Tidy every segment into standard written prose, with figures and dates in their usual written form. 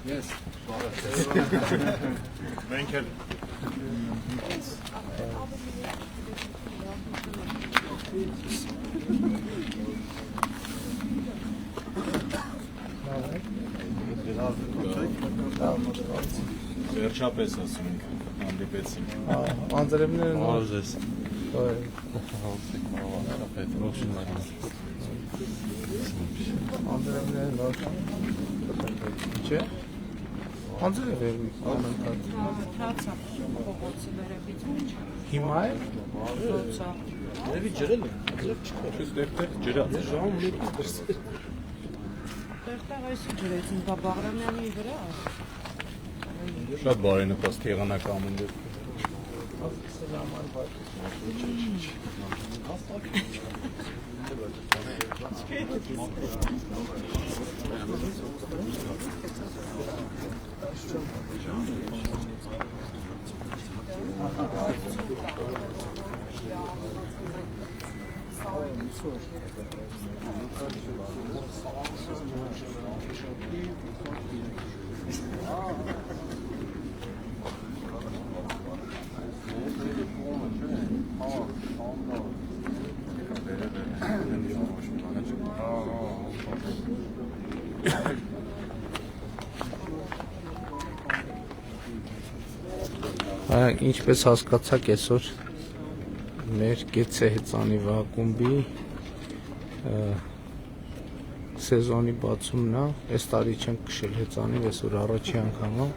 Yes. Menkel. Վերջապես ասում ենք, հանդիպեցինք։ Անձրևները Բարև ձեզ։ Անձրևները նոր չէ՞։ Անձրև է անընդհատ։ Թրացա փողոցի վերևից մեջ։ Հիմա է։ Ոնցա։ Դեպի ջրել է, ջրել չկա։ Դեպտեղ ջրած է։ Տեղ այսի ջրեցին Բաղրամյանի վրա։ Շատ բարենպաստ եղանակամ ունի։ Ինչպես հասկացաք այսօր մեր Գեցե հեծանի ակումբի սեզոնի բացումն է, այս տարի չենք քշել հեծանին, այսօր առաջի անգամ է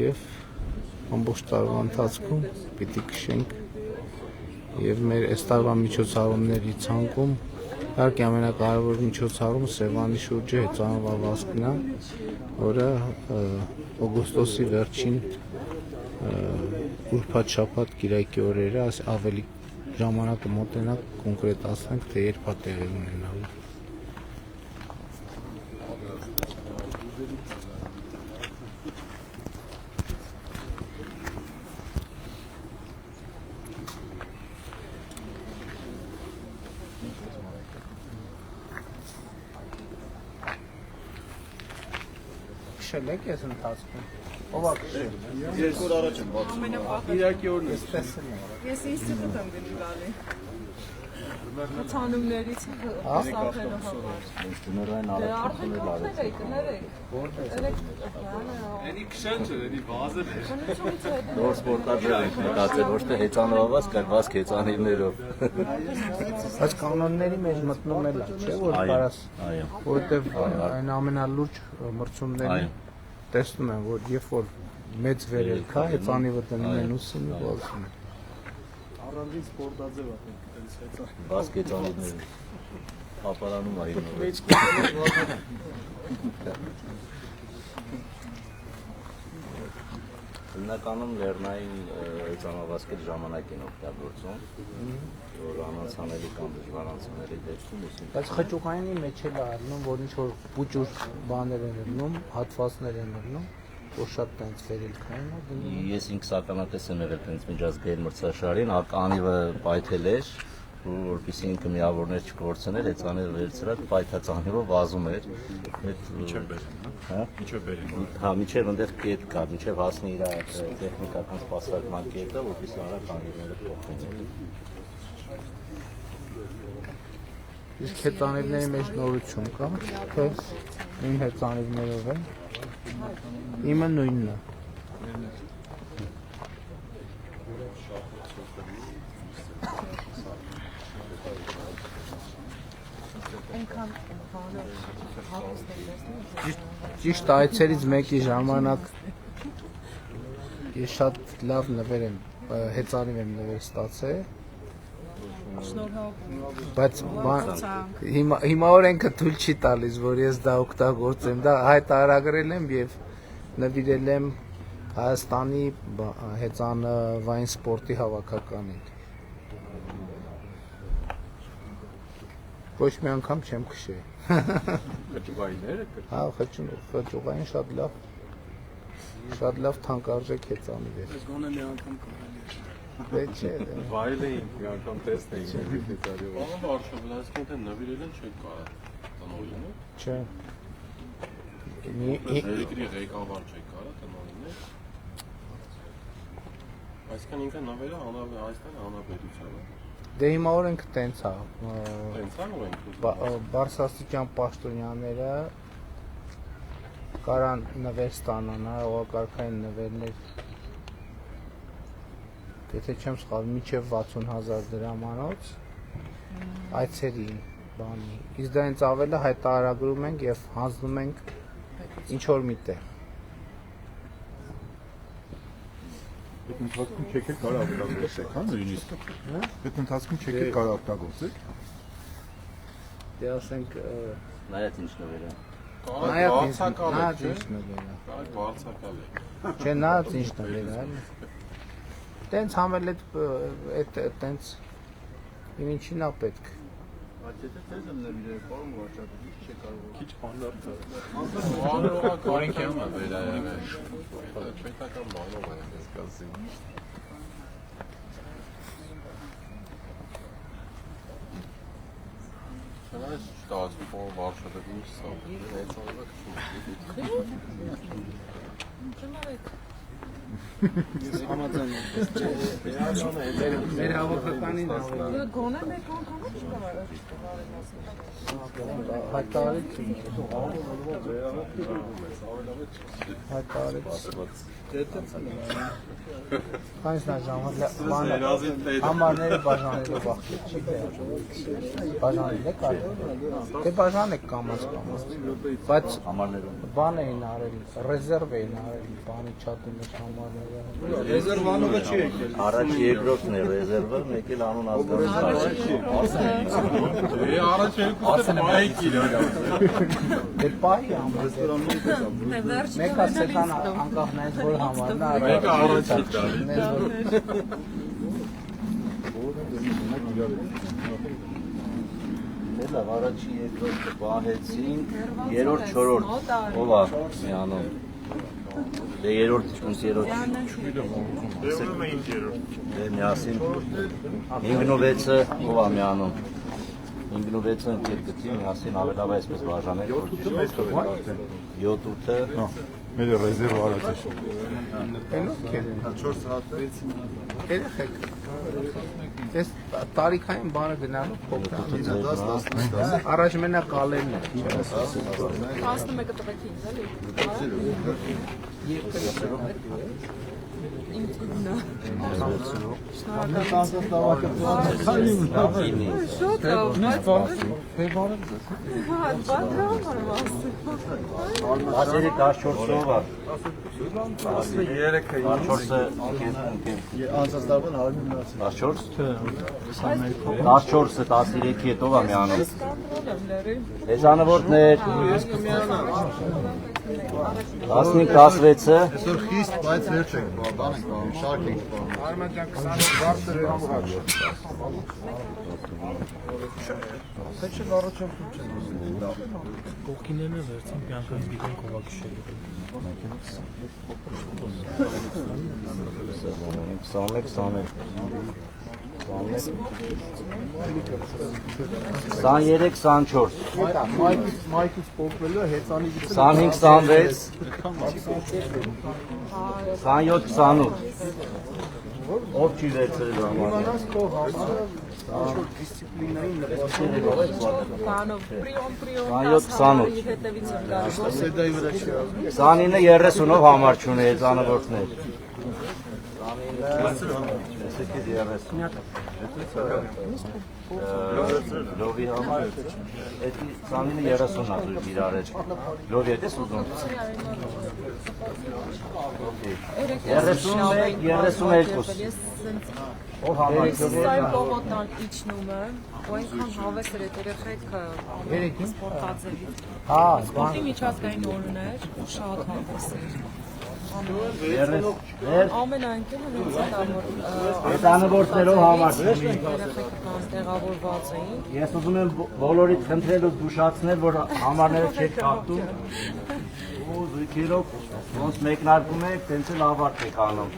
եւ ամբողջ տարվա ընթացքում պիտի քշենք եւ մեր այս տարվա միջոցառումների ցանկում իհարկե ամենակարևոր միջոցառումը Սևանի շուրջը հեծանվավազքն է, որը օգոստոսի վերջին ուրբաթ-շաբաթ կիրակի օրերը ավելի ժամանակը մոտենանք կոնկրետացնենք, թե երբ է տեղի ունենալու։ Քշել եք այս ընթացքում։ Ով է քշել։ Երկու օր առաջ եմ բացում։ Կիրակի օրն է։ Ես ինստիտուտ եմ գնի գալի։ Ցանումներից ստախելով համար։ Արդեն կներեք։ Էնի քշան չէ, էնի վազը է։ Նոր սպորտաձև ենք մտածել, ոչ թե հեծանվավազք, այլ վազք հեծանիվներով։ Բայց կանոնների մեջ մտնում էլ է, չէ՞ որ կարաս, որովհետև այն ամենալուրջ մրցումներին տեսնում եմ, որ երբ որ մեծ վերելք է, հեծանիվը դնում են ուսին ու վազում են։ Առանձին սպորտաձև է, այդպես հեծան։ Վազք հեծանիվները։ Ապարանում այլ։ Հիմնականում լեռնային հեծանվազքերի ժամանակ են օգտագործում, որ անանցանելի կամ դժվարանցանելի դեպքում ուսին։ Բայց խճուղայինի մեջ էլ է առնում, որ ինչ որ պուճուր բաներ են ելնում, հատվածներ են ելնում, որ շատ տենց վերելքային է դնում։ Ես ինքս ականատես եմ եղել տենց միջազգային մրցաշարին, ականիվը պայթել էր, որպեսզի ինքը միավորներ չկորցներ, հեծանիվը վերցրած պայթածանիվը վազում էր։ Միջև բերեն, հա։ Միջև բերեն։ Հա, միջև այնտեղ կետ կա, միջև հասնի իր տեխնիկական սպասարկման կետը, որպեսզի արագ կանիվները փոխվեն։ Իսկ հեծանիվների մեջ նորություն կա, թե նույն հեծանիվներով են։ Իմը նույնն է։ Ճիշտ այցերից մեկի ժամանակ ես շատ լավ նվեր եմ, հեծանիվ եմ նվեր ստացել, Շնորհավոր։ Բայց հիմա օրենքը թույլ չի տալիս, որ ես դա օգտագործեմ, դա հայտարարել եմ եւ նվիրել եմ Հայաստանի հեծանվային սպորտի հավաքականին։ Ոչ մի անգամ չեմ քշել։ Խճուղայինները Հա, խճուղային շատ լավ թանկարժեք հեծանիվ է։ Ես գոնե մի անգամ կողել եմ։ Դե չէ։ վայել էին, մի անգամ տեսնեին։ Բանը Վարշավա, այսինքն թե նվիրել են չեք կարող տնօրինը։ Չէ։ Երկրի ղեկավար չեք կարող տնօրինը։ Այսինքն ինքը նվերը Հայաստանի Հանրապետությանը։ Դե հիմա օրենքը տենց է։ Տենց է օրենքը։ Բարձրաստիճան պաշտոնյաները կարան նվեր ստանան, հողակարգային նվերներ, եթե չեմ սխալվում, մինչև 60,000 դրամանոց այցերին բանի։ Իսկ դա հենց ավելը հայտարարագրում ենք եւ հանձնում ենք ինչ որ միտեղ։ Այդ ընթացքում չեք կարող օգտագործեք, հա, նույնիսկ։ Այդ ընթացքում չեք կարող օգտագործեք։ Դե ասենք նայած ինչ նվեր է։ նայած ինչ Բարձակալ է, նվեր է։ բարձակալ է։ Չէ, նայած ինչ նվեր է։ Տենց համել այդ տենց ինչին է պետք։ Քիչ բանդ է։ Օրենքի համա վերայել է։ Պետական բանով է սկսի։ Չնայած ստացվում որ Վարշավա ինչ սա։ Հեծանվա քշում։ Չնայեք։ Ես համաձայն եմ։ Մեր հավաքականին Գոնե մեկ անգամ չկարողացի Համարները բաժանելու վախի չի բաժանել է կարող դե բաժանեք կամաց բայց բան էին արել ռեզերվ էին արել բանի չաթի մեջ համարները Ռեզերվանովը չի եկել։ Առաջ երկրորդն է ռեզերվը, մեկ էլ անուն ազգանունի։ Առաջ երկուսը մայք իրար։ դե պահի համար Վերջ մեկը սեքան անկախ նայած որ համարն է Մեկը առաջ է տալի։ Լավ, առաջի երկրորդը պահեցինք, երրորդ, չորրորդ, ով է միանում։ Դե երրորդ, ոնց երրորդ։ Դե միասին 5-6-ը ով է միանում։ 5-6-ը ընկեր գտի, միասին ավելավ այսպես բաժանել, որ 7-8-ը Մեր ռեզերվ արած է։ երեխեք ես տարիքային բանը գնալու փոքր առաջ մենակ կալերն է 11 տվեք ինձ, էլի։ Ինձ գնա։ Շոտ է, բայց 14-ով է։ 14-ը Անցած տարվան 100 14-ը 13-ի հետով է միանում։ Հեզանվորդներ 15-16-ը Այսօր խիստ, բայց վերջ եք, բան ենք բանում, շարք ենք բանում։ արմատյան 20 բարձր է Կողքիներն է վերցին միանգամից գիտեն կողակշել։ 23-24 մայքից փոխվելու հեծանի 25-26 27-28 ով չի վերցրել համար դիսցիպլինային Բանով, պրիոն, 27-28 հետևից եմ գալիս։ 29-30-ով համար չունի հեծանվորդներ Ոսեկի 30 լովի համար էդի սամինը 30-ա զույգ իրար է լովի էդ ես ուզում 32 ով համար Սայ բողոտան իջնում է, ու այնքան հավես էր այդ երեխեքը սպորտաձևի։ Հա, Սպորտի միջազգային օրներ ու շատ հավես էր։ Ամենայնքին հենց դա որ Հետանվորդներով համար երեխեքը կան տեղավորված էին։ Ես ուզում եմ բոլորից խնդրել ու զգուշացնել, որ համարները չեք կապտում ու զույգերով ոնց մեկնարկում եք, տենց էլ ավարտ եք անում,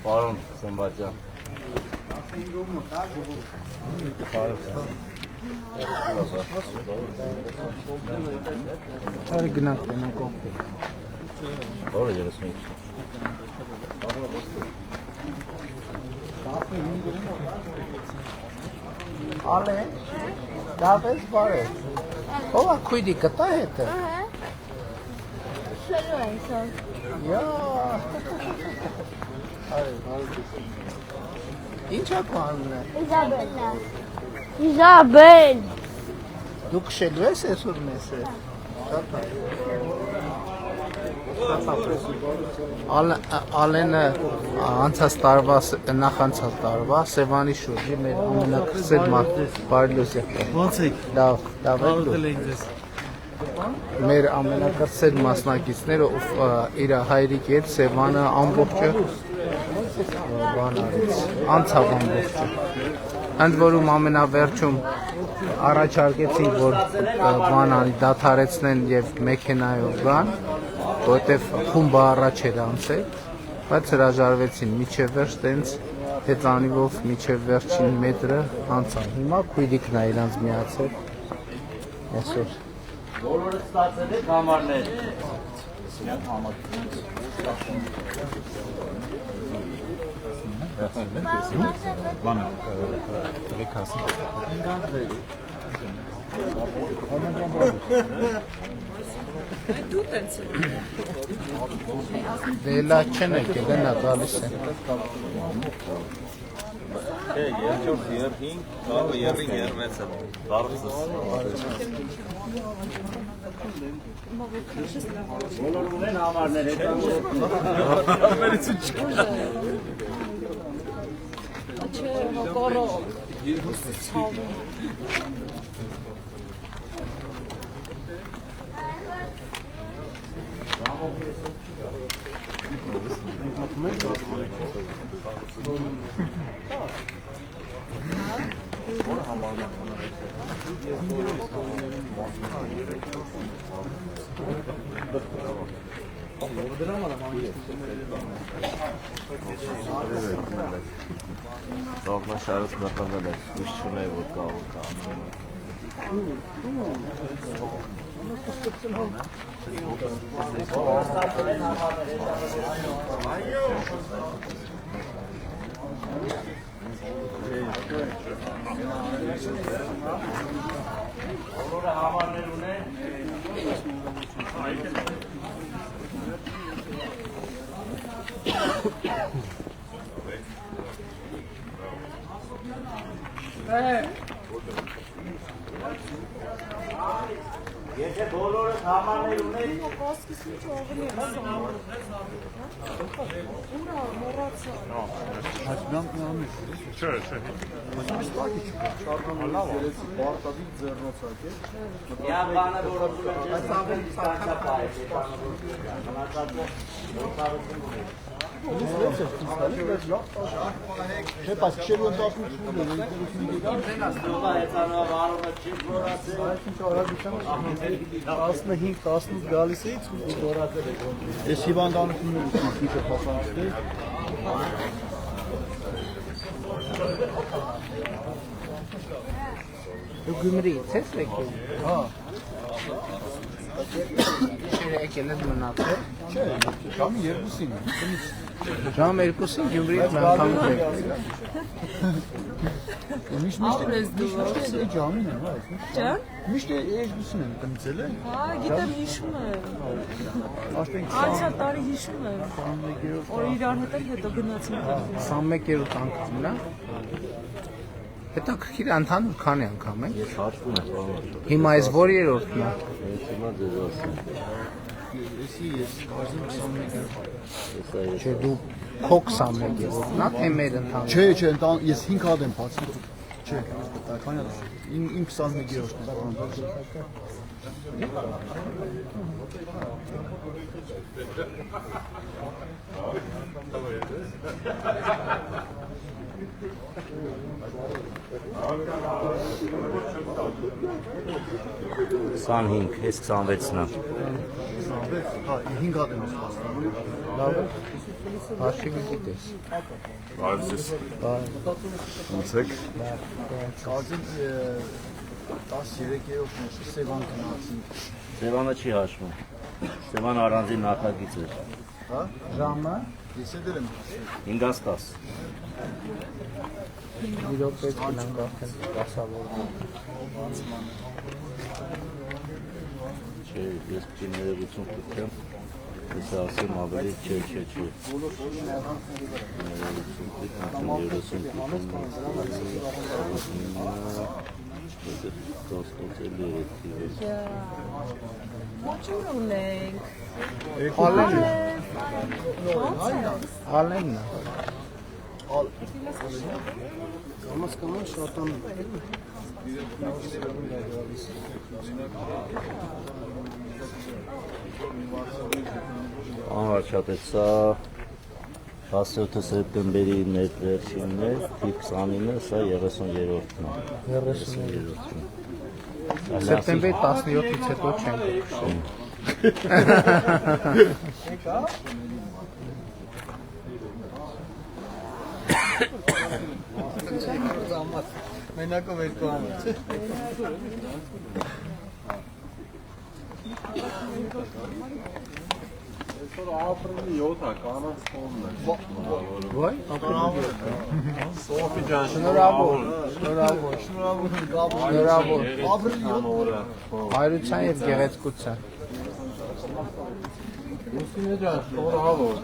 պարոն Սմբատյան։ Արի գնանք կողքով։ Որը 35 Ալե, դավես բարե։ Ո՞վ է քույրի կտա հետը։ Յա։ Ինչ է բանն է։ Իզաբել Դու քշելու ես այսօր մեզ է։ Ալենը անցած տարվա նախանցած տարվա Սևանի շուրջի մեր ամենակրսել բարելոս եղբայր։ Ոնց եք։ Լավ եք դու։ ենք ձեզ։ Մեր ամենակրսել մասնակիցները իր հայրիկ հետ Սևանը ամբողջը բան արեց, անցավ ամբողջը։ Ընդ որում ամենավերջում առաջարկեցին, որ բան անի դադարեցնեն եւ մեքենայով գան, որտեվ խումբը առաջ էր անցել, բայց հրաժարվեցին միջև վերջ տենց հեծանիվով միջև վերջին մետրը անցան։ Հիմա քույրիկն է իրանց միացել այսօր։ Բոլորը ստացել եք համարներ։ Դու տենց Դելա չեն եկել, նա գալիս է։ Երկրորդ 5, կավը 36 է։ Բարսս։ Բոլորը ունեն համարներ, չէ, հակառը ցավում։ Դողմա շարուց նպանվել է, ուշ չունե, որ կաղու կա։ Բոլորը համարներ ունեն։ Եթե բոլորը համարներ ունեն, բանը որոշում են չես ամեն դիստանցա պահեք, Չէ, բայց քշելու ընթացքում չունի։ 15-18 գալիս էի, ես հիվանդանություններ քիչը փոխանցել։ Դու Գյումրիից ես եկել։ Հա, Շերը եկել ես մնացել։ չէ, ժամի 2-ին է։ Ժամ 2-ին Գյումրիից մի անգամ եկել։ Միշտ այդ ժամին է, հա։ Ջան Միշտ էջուսն եմ կնցել է։ Հա, գիտեմ, հիշում եմ։ Արդեն Անցյալ տարի հիշում եմ։ Որ իրար հետ էլ հետո գնացինք։ 21-րդ անգամն է։ Հետաքրքիր ընդհանուր քանի անգամ է։ Ես հաշվում եմ, պարոն։ Հիմա այս որ երրորդն է։ Ես հիմա ձեզ ասեմ։ ես կարծեմ 21 Չէ, դու քո 21-րդն է, թե մեր ընդհանուր։ Չէ, ես 5 հատ եմ բացել։ Չէ, քանի հատ։ Իմ 21-րդն է։ Քսանհինգ, ես 26-ն եմ։ Հա, 5 հատ եմ սպասում։ Լավ է։ Արշիվը գիտես։ Բարձես։ Ոնց եք։ Կարծեմ 13-րդն է, Սևան գնացինք։ Սևանը չի հաշվում։ Սևան առանձին նախագիծ էր։ Հա? Ժամը Ես էլ եմ ասել։ 5-10։ իրոք պետք է նրանք արդեն դասավորվում։ Չէ, ես պիտի ներողություն խնդրեմ։ Ես ասեմ ավելի չէ։ Ոչինչ ունենք։ Ալենն է։ Կամաց շատանում։ Անվարչապետ, սա 17 սեպտեմբերի վերջինն է, թիվ 29-ը, սա 30-րդն է։ 30-րդն է։ Սեպտեմբերի 17-ից հետո չենք քշում։ Մենակով երկու ամաց։ Այսօր ապրիլի 7-ը կանանց տոնն է։ Ոայ, Սոֆի ջան, շնորհավոր։ օրը։ Հայրության եւ գեղեցկության։ Ուսինե ջան, շնորհավոր։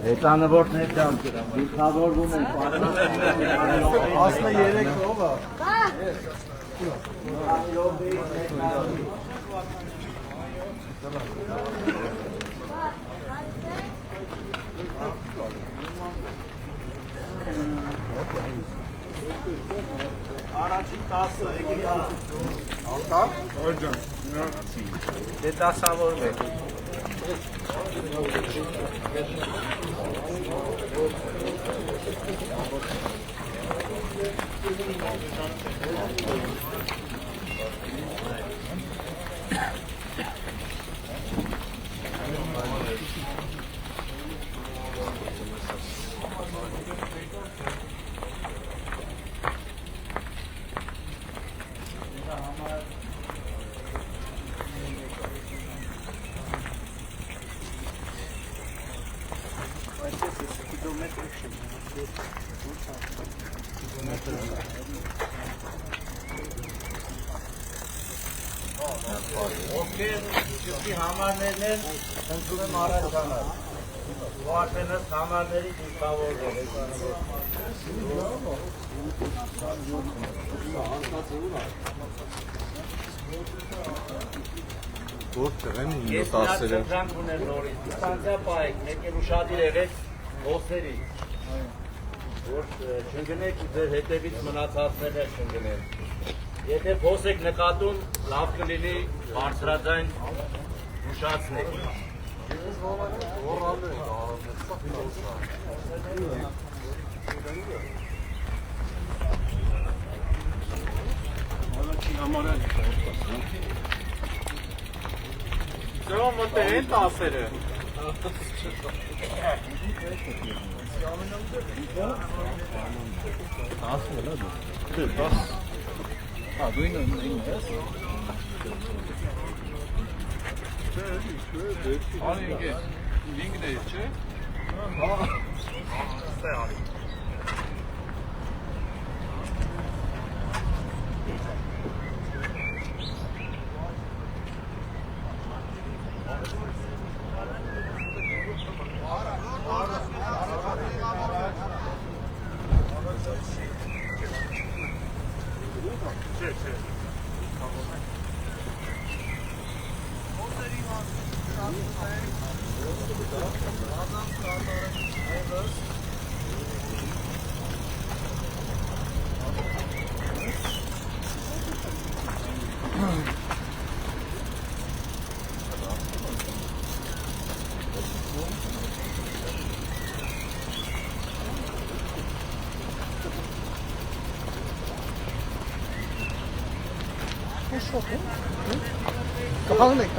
Հետանվորդներ ջան, դիքավորվում են, պատրաստվում 13 ով է։ Առաջին 10-ը եկեք Ալտա, օջան։ Դե դասավորվեք։ Ովքեր ճուտի համարներն են, ընդունում եմ առաջանալ։ Ուղարկենս համարների Որտեղ են Ես նրանց ծնրանք ուներ նորից, դիստանցիա պահեք, մեկ էլ ուշադիր եղեք ոսերի, որ չընգնեք ձեր հետևից մնացածները չընգնեն։ Եթե փոս եք նկատում, լավ կլինի բարձրաձայն ուշացնեք։ Ձեւոն մտել են 10-երը։ Դու ինը ես։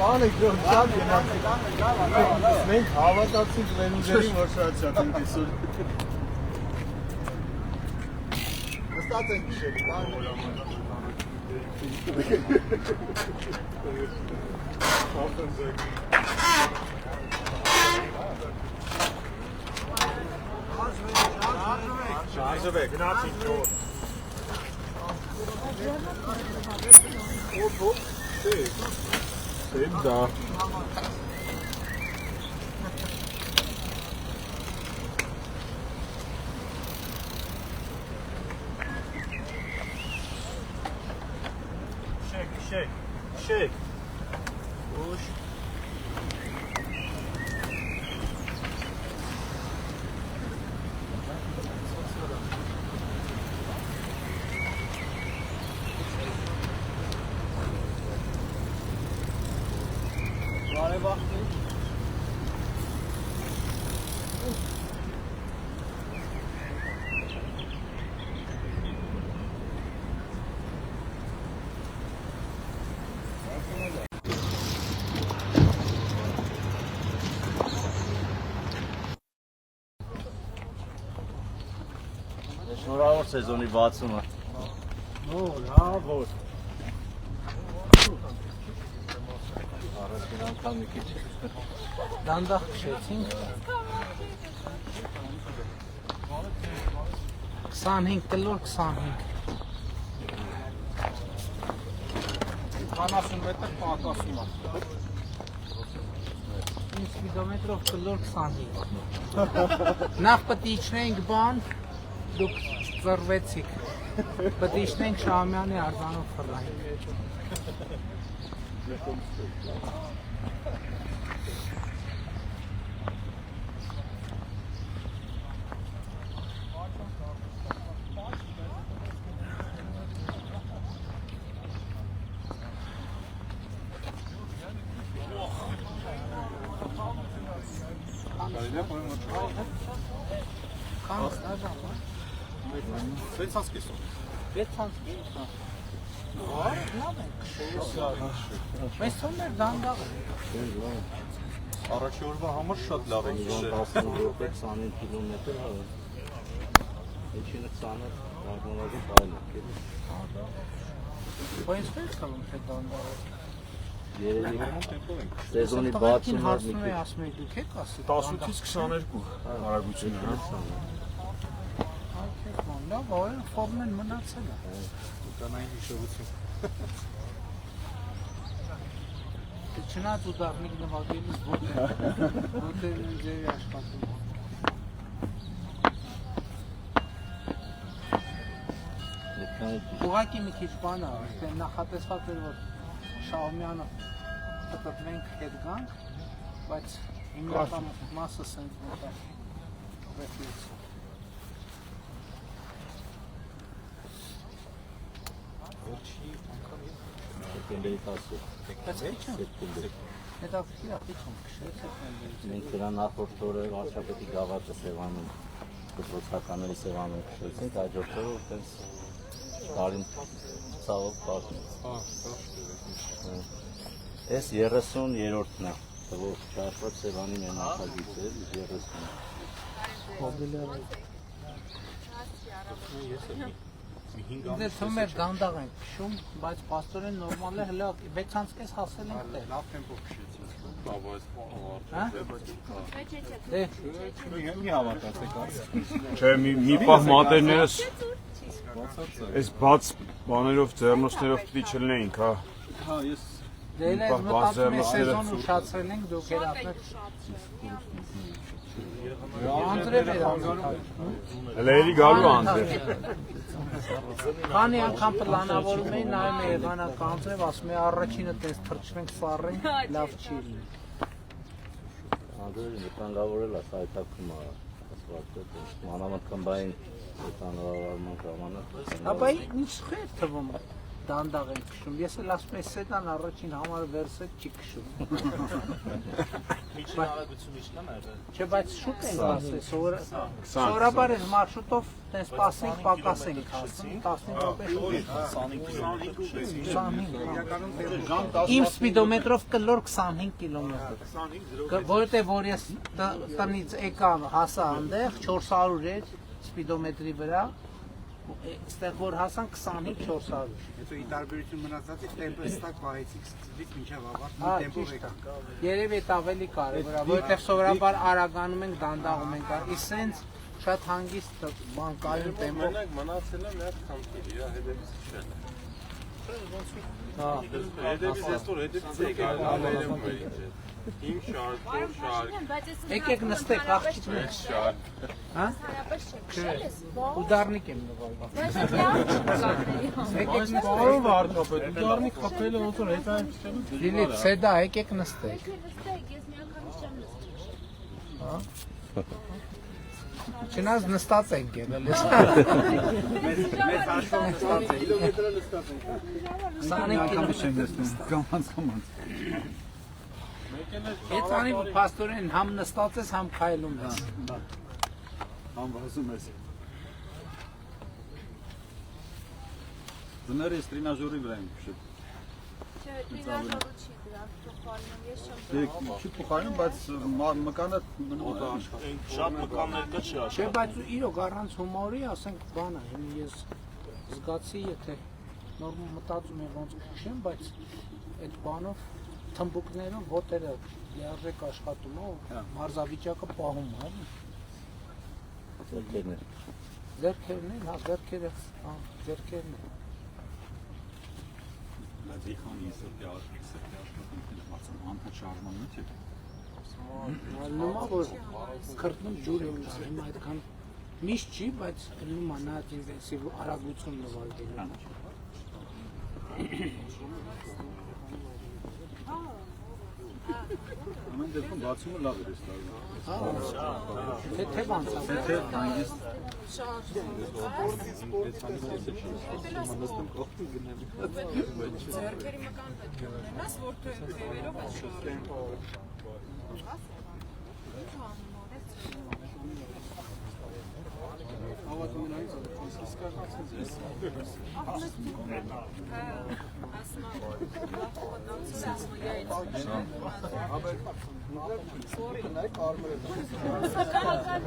Կանեք, դրոն շատ գնացիք։ Մենք հավատացինք մեր ուժերին, որ շատ ենք այսօր։ Նստած ենք քշելի, Շարժվեք, գնացինք նոր։ Սեմ դա։ Շեք։ Ուշ։ Շնորհավոր սեզոնի բացումը։ լավ։ Առաջին անգամ մի քիչ դանդաղ քշեցինք 25 կլոր 25 50 մետր պակասում է։ 5 կիլոմետրով կլոր 25 նախ պետք է իջնենք բան դուք ծռվեցիք պետք է իջնենք Շահումյանի արձանով խռայինք Կանց դաժան Սենցած կեսով։ 600 լավ ենք Մեզ թողներ դանդաղ Առաջի օրվա համար շատ լավ ենք քշել։ 25 կիլոմետր հավը։ Էջինը 20-ը նորմալի բան է։ Բայց ո՞նց կանում թե դանդաղ Երևի Տեմպով ենք։ սեզոնի Տղեկին բացումը հարցնում է ասում եք դուք եք ասի 18-ից 22 արագությունը, հա։ Լավ, այո, ֆորմեն մնացել է Կանային հիշողություն։ Չնայած ու դառնիկ նվագելուց ոտեր ձերի աշխատում Ուղղակի մի քիչ բան է, նախատեսված էր, որ Շահումյանը պտտվենք հետ գանք, բայց հիմնական մասը սենց մոտար ռեֆլեքսը Սեպտեմբերի 10-ը։ Բայց քիչ եմ, Սեպտեմբեր։ հետաքրքիր է, քիչ եմ քշել սեպտեմբերից Մենք դրա նախորդ օրը վարչապետի գավաթը Սևանում դպրոցականների Սևանում քշեցինք, հաջորդ օրը այդպես տարին ցավով պատմեց։ Այս 30-րդն է, որ շարժված Սևանի մեր նախագիծը է, 30։ Ինձ թվում է դանդաղ ենք քշում, բայց պաստորեն նորմալ է, հլա 6:30 հասել ենք տեղ։ Լավ տեմպո քշեցի։ Բաբա այս Հա? Մի հավատացեք արս։ Չէ, մի պահ մատերներս այս բաց բաներով ձեռնոցներով պիտի չլինեինք, հա։ Հա, ես Դե էլ այս մտածում եմ սեզոն ուշացրել ենք, դուք երախներ։ Անձրև էր անգարում։ Հələ էլի գալու անձրև։ Քանի անգամ պլանավորում էին նայում է եղանակ անձրև, ասում է առաջինը տես թրջվենք սառենք, լավ չի լինի։ Անդրեյ վտանգավորել է սայթակում ասվածը, մանավանդ կմբային վտանգավորման ժամանակ։ Ապա ինչ խեր թվում դանդաղ են քշում։ Ես էլ ասում եմ սեդան առաջին համարը վերսել չի քշում։ Միջին արագություն ինչքան է եղել։ Չէ, բայց շուտ են ասել, սովորաբար այս մարշրուտով տես պասենք, պակաս ենք հասցնում, 15 րոպե շուտ։ 25 Իմ սպիդոմետրով կլոր 25 կիլոմետր։ Որովհետև որ ես տնից եկա հասա այնտեղ 400 էր սպիդոմետրի վրա, այստեղ որ հասան 25-400։ Հետո ի տարբերություն մնացածի տեմպը ստակ պահեցիք սկզբից մինչև ավարտ տեմպով եկաք։ Երևի այդ ավելի կարևոր է, որովհետև սովորաբար արագանում ենք, դանդաղում ենք, իսենց շատ հանգիստ բան կայուն տեմպով։ Մենակ մնացել է մի հատ խնդիր, իր հետևից քշել է։ Հա, Հետևից այսօր հետևից եկալ ավելեմ մեր ինչ է։ 5 շարք, 4 շարք, եկեք նստեք, աղջիկներ։ 5 շարք։ Հա? Ուդարնիկ եմ նվագում։ Եկեք բարով արտապետ, դառնի խփելը ոնց որ հետայն քշելու։ Դիլիթ, սեդա, եկեք նստեք։ Հա? Չնայած նստած ենք ելել։ Մեծ հաշվով նստած է, կիլոմետրը նստած ենք։ 25 կիլոմետր։ չեմ նստում, կամանց։ Եթանի պաստորեն համ նստած ես, համ քայլում ես։ Համ վազում ես։ Դները ես տրինաժորի վրա եմ քշել։ Չէ, տրինաժորը չի դրա, փոխարինում, ես չեմ։ Դե չի փոխարինում, բայց մկանը մնում է։ Շատ մկաններ կա չի Չէ, բայց իրոք առանց հումորի, ասենք բան է, ես զգացի, եթե նոր մտածում եմ ոնց քշեմ, բայց այդ բանով թմբուկներով ոտերը լիարժեք աշխատում է, մարզավիճակը պահում է, Ձերքերն է։ ձերքերն են, հա, ձերքերը, հա, ձերքերն են։ Բայց իխան իսրտի աշխատանքները անթաչ շարժման մեջ է։ Նոմա որ քրտնում ջուր եմ ուզում, հիմա այդքան միշտ չի, բայց նոմա նա ինտենսիվ արագություն նվագելու։ Ամեն դեպքում բացումը լավ էր այս տարի։ Թե բանցա։ Թե հանգիստ Ձեռքերի մկան պետք է ունենաս, որ թևերով ես շարժում։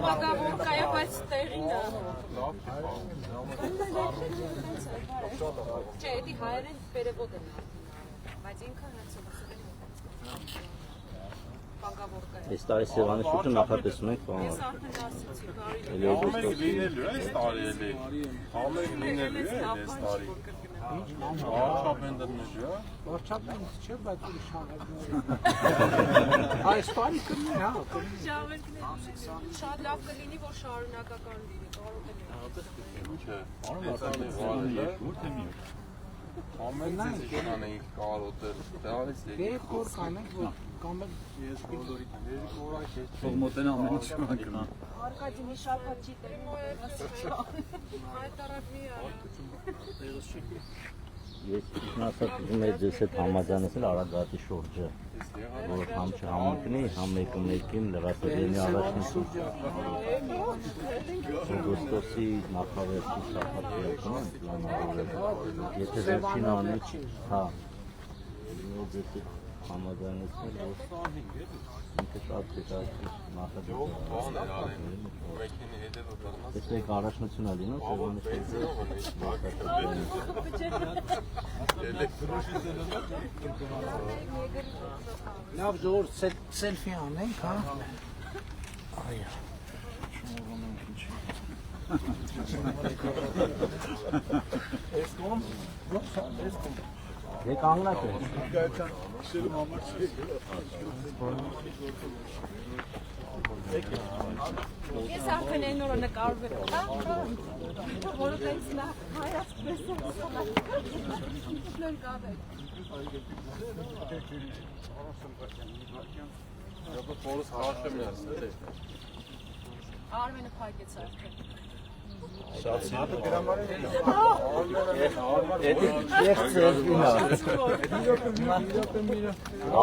Պագավորկայա, բայց տեղին է։ Չէ, էդի հայերեն պերևոդ են, բայց ինքը հենց պագավորկայա։ Այս տարի Սևանի շուրջը նախատեսում ենք բան։ Ես արդեն ասեցի, բարի Համենք լինելու է այս տարի էլի։ Համենք լինելու է այս տարի։ Արշապենդը նժյա։ Վարչապետը չէ, բայց ուրիշ հանրակներ։ Այս տարի կլինի, հա, կլինի։ շատ լավ կլինի, որ շարունակական լինի, կարող է Չէ, արմատանը վարելը։ Ամեն ձեզ իշխանեինք կարոտել, դրանից Երեք օր կանենք, որ կամ ես բոլորի երեք օրակ ես թող մոտենա ամեն ինչ կան։ Արկադի մի շաբաթ չի տերում։ այդ տարածքի Ես ինքնասած ուզում եմ ձեզ հետ համաձայնեցնել Արագատի շուրջը, որ համ չհամընկնի, համ մեկին լրացրելի առաջնություն։ Օգոստոսի նախավերջի շաբաթը պլանավորել։ Եթե վերջին անի, հա, ձեզ հետ համաձայնեցնել, որ ինքը շատ դիտակ նախագծում։ Բան է արեն։ Մեքենի հետևը բռնած։ Այստեղ առաջնություն է լինում, սեզոնի Լավ ժողովուրդ սելֆի անենք, հա։ Այո։ Դե կանգնած է։ Ես արդեն այն օրը նկարվել եմ, որովհետեւ նա հայացքպես է նոր կավեք։ Ապա փորս հաշվեմ ներսել է։ Արմենը փակեց արդեն։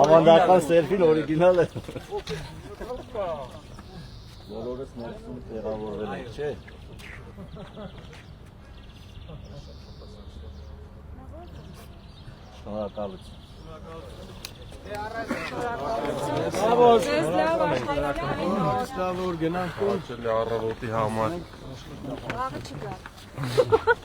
Ավանդական սերֆին օրիգինալ է։ Բոլորս ներսում տեղավորվել ենք, չէ՞։ Շնորհակալություն։ Ձեզ լավ աշխարհային Լավ որ գնանք Հաճելի առավոտի համար։ աղը չկա։